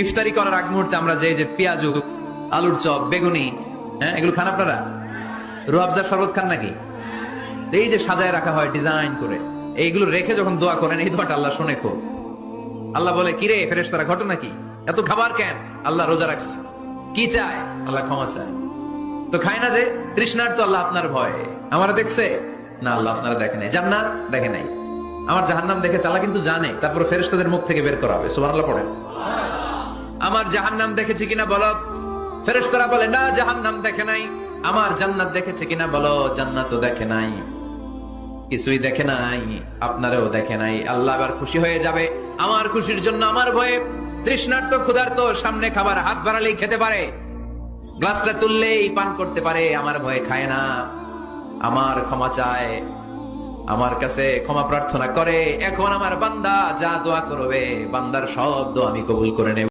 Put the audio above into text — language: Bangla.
ইফতারি করার আগ মুহূর্তে আমরা যে পেঁয়াজ, আলুর চপ, বেগুনি, হ্যাঁ এগুলো খান আপনারা? রুয়াবজার শরবত খান নাকি? এই যে সাজায় রাখা হয় ডিজাইন করে, এইগুলো রেখে যখন দোয়া করেন, এই দোয়াটা আল্লাহ শুনে খুব। আল্লাহ বলে, কিরে ফেরেশতারা ঘটনা কি, এত খাবার কেন? আল্লাহ রোজা রাখছে। কি চায়? আল্লাহ ক্ষমা চায়। তো খায় না যে তৃষ্ণার, তো আল্লাহ আপনার ভয়ে। আমার দেখছে না, আল্লাহ আপনারা দেখে নাই। জান্নাত দেখে নাই, আমার জাহান্নাম দেখেছে আল্লাহ কিন্তু জানে। তারপরে ফেরেশতাদের মুখ থেকে বের করা হবে। সুবহানাল্লাহ পড়েন। আমার জাহান্নাম দেখেছে কিনা বলো। ফেরেশতারা বলে, না জাহান্নাম দেখে নাই। আমার জান্নাত দেখেছে কিনা বলো। জান্নাতও দেখে নাই, কিছুই দেখে নাই, আপনারেও দেখে নাই। আল্লাহ আবার খুশি হয়ে যাবে। আমার খুশির জন্য আমার ভয়ে তৃষ্ণার্ত ক্ষুধার্ত সামনে খাবার হাত বাড়ালেই খেতে পারে, গ্লাসটা তুললেই পান করতে পারে, আমার ভয়ে খায় না। আমার ক্ষমা চায়, আমার কাছে ক্ষমা প্রার্থনা করে। এখন আমার বান্দা যা দোয়া করবে, বান্দার সব দোয়া আমি কবুল করে নেব।